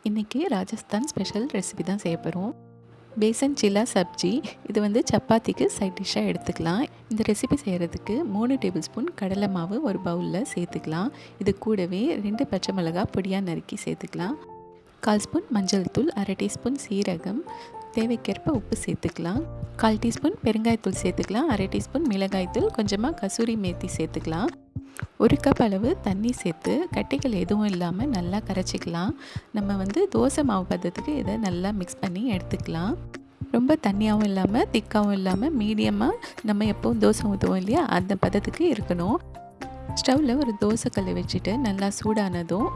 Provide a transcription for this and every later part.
இன்றைக்கி Rajasthan special recipe தான் செய்ய போகிறோம். பேசன் சில்லா சப்ஜி. இது வந்து சப்பாத்திக்கு சைட் டிஷ்ஷாக எடுத்துக்கலாம். இந்த ரெசிபி செய்கிறதுக்கு 3 டேபிள் ஸ்பூன் கடலை மாவு ஒரு பவுலில் சேர்த்துக்கலாம். இது கூடவே 2 பச்சை மிளகாய் பொடியாக நறுக்கி சேர்த்துக்கலாம். 1/4 ஸ்பூன் மஞ்சள் தூள், 1/2 டீஸ்பூன் சீரகம், தேவைக்கேற்ப உப்பு சேர்த்துக்கலாம். 1/4 டீஸ்பூன் பெருங்காயத்தூள் சேர்த்துக்கலாம். 1/2 டீஸ்பூன் மிளகாய்த்தூள், கொஞ்சமாக கசூரி மேத்தி சேர்த்துக்கலாம். 1 கப் அளவு தண்ணி சேர்த்து கட்டிகள் எதுவும் இல்லாமல் நல்லா கரைச்சிக்கலாம். நம்ம வந்து தோசை மாவு பதத்துக்கு இதை நல்லா மிக்ஸ் பண்ணி எடுத்துக்கலாம். ரொம்ப தண்ணியாகவும் இல்லாமல் திக்காகவும் இல்லாமல் மீடியமாக நம்ம எப்போவும் தோசை ஊற்றுவோம் இல்லையா, அந்த பதத்துக்கு இருக்கணும். ஸ்டவ்வில் ஒரு தோசைக்கல் வச்சுட்டு நல்லா சூடானதும்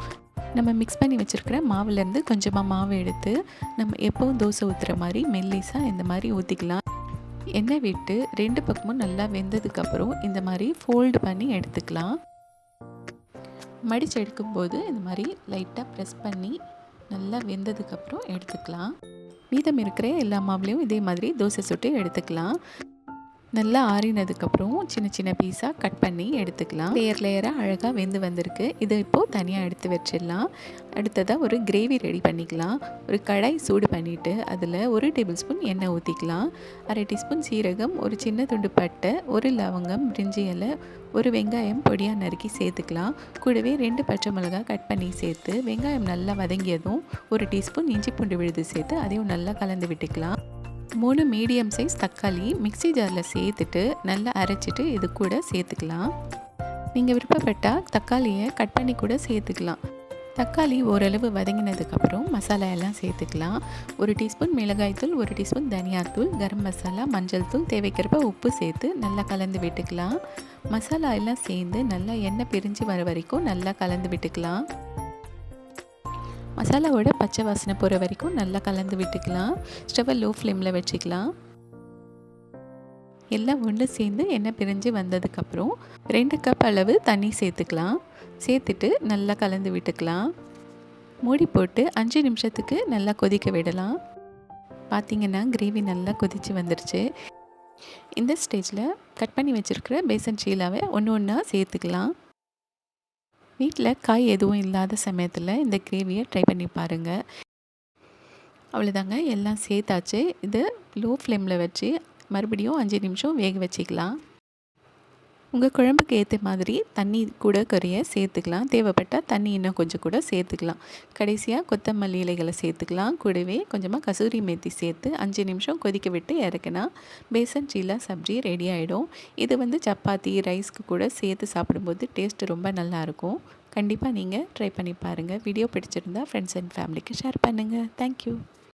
நம்ம மிக்ஸ் பண்ணி வச்சுருக்கிற மாவுலேருந்து கொஞ்சமாக மாவு எடுத்து நம்ம எப்போவும் தோசை ஊற்றுற மாதிரி மெல்லிஸாக இந்த மாதிரி ஊற்றிக்கலாம். எண்ணெய் விட்டு 2 பக்கமும் நல்லா வெந்ததுக்கப்புறம் இந்த மாதிரி ஃபோல்டு பண்ணி எடுத்துக்கலாம். மடித்து எடுக்கும்போது இந்த மாதிரி லைட்டாக ப்ரெஸ் பண்ணி நல்லா வெந்ததுக்கப்புறம் எடுத்துக்கலாம். மீதம் இருக்கிற எல்லா மாவுலேயும் இதே மாதிரி தோசை சுட்டு எடுத்துக்கலாம். நல்லா ஆறினதுக்கப்புறம் சின்ன சின்ன பீஸாக கட் பண்ணி எடுத்துக்கலாம். லேயராக அழகாக வெந்து வந்திருக்கு. இதை இப்போது தனியாக எடுத்து வச்சிடலாம். அடுத்ததாக ஒரு கிரேவி ரெடி பண்ணிக்கலாம். ஒரு கடாய் சூடு பண்ணிவிட்டு அதில் 1 டேபிள் ஸ்பூன் எண்ணெய் ஊற்றிக்கலாம். 1/2 டீஸ்பூன் சீரகம், ஒரு சின்ன துண்டு பட்டை, 1 லவங்கம், பிரிஞ்சி இலை, 1 வெங்காயம் பொடியாக நறுக்கி சேர்த்துக்கலாம். கூடவே 2 பச்சை மிளகாய் கட் பண்ணி சேர்த்து வெங்காயம் நல்லா வதங்கியதும் 1 டீஸ்பூன் இஞ்சி பூண்டு விழுது சேர்த்து அதையும் நல்லா கலந்து விட்டுக்கலாம். 3 மீடியம் சைஸ் தக்காளி மிக்ஸி ஜாரில் சேர்த்துட்டு நல்லா அரைச்சிட்டு இது கூட சேர்த்துக்கலாம். நீங்கள் விருப்பப்பட்டால் தக்காளியை கட் பண்ணி கூட சேர்த்துக்கலாம். தக்காளி ஓரளவு வதங்கினதுக்கப்புறம் மசாலா எல்லாம் சேர்த்துக்கலாம். 1 டீஸ்பூன் மிளகாய்த்தூள், 1 டீஸ்பூன் தனியாத்தூள், கரம் மசாலா, மஞ்சள் தூள், தேவைக்கிறப்ப உப்பு சேர்த்து நல்லா கலந்து விட்டுக்கலாம். மசாலா எல்லாம் சேர்ந்து நல்லா எண்ணெய் பிரிஞ்சு வர வரைக்கும் நல்லா கலந்து விட்டுக்கலாம். மசாலாவோட பச்சை வாசனை போகிற வரைக்கும் நல்லா கலந்து விட்டுக்கலாம். ஸ்டவ்வை லோ ஃப்ளேமில் வச்சுக்கலாம். எல்லாம் ஒன்று சேர்ந்து எண்ணெய் பிரிஞ்சு வந்ததுக்கப்புறம் 2 கப் அளவு தண்ணி சேர்த்துக்கலாம். சேர்த்துட்டு நல்லா கலந்து விட்டுக்கலாம். மூடி போட்டு 5 நிமிஷத்துக்கு நல்லா கொதிக்க விடலாம். பார்த்திங்கன்னா கிரேவி நல்லா கொதித்து வந்துருச்சு. இந்த ஸ்டேஜில் கட் பண்ணி வச்சுருக்கிற பேசன் சீலாவை ஒன்று ஒன்றா சேர்த்துக்கலாம். வீட்டில் காய் எதுவும் இல்லாத சமயத்தில் இந்த கிரேவியை ட்ரை பண்ணி பாருங்கள். அவ்வளோதாங்க, எல்லாம் சேர்த்தாச்சு. இது லோ ஃப்ளேமில் வச்சு மறுபடியும் 5 நிமிஷம் வேக வச்சுக்கலாம். உங்கள் குழம்புக்கு ஏற்ற மாதிரி தண்ணி கூட குறைய சேர்த்துக்கலாம். தேவைப்பட்டால் தண்ணி இன்னும் கொஞ்சம் கூட சேர்த்துக்கலாம். கடைசியாக கொத்தமல்லி இலைகளை சேர்த்துக்கலாம். கூடவே கொஞ்சமாக கசூரி மேத்தி சேர்த்து 5 நிமிஷம் கொதிக்க விட்டு இறக்குனா பேசன் சீலா சப்ஜி ரெடி ஆகிடும். இது வந்து சப்பாத்தி ரைஸ்க்கு கூட சேர்த்து சாப்பிடும்போது டேஸ்ட்டு ரொம்ப நல்லாயிருக்கும். கண்டிப்பாக நீங்கள் ட்ரை பண்ணி பாருங்கள். வீடியோ பிடிச்சிருந்தா ஃப்ரெண்ட்ஸ் அண்ட் ஃபேமிலிக்கு ஷேர் பண்ணுங்கள். தேங்க்யூ.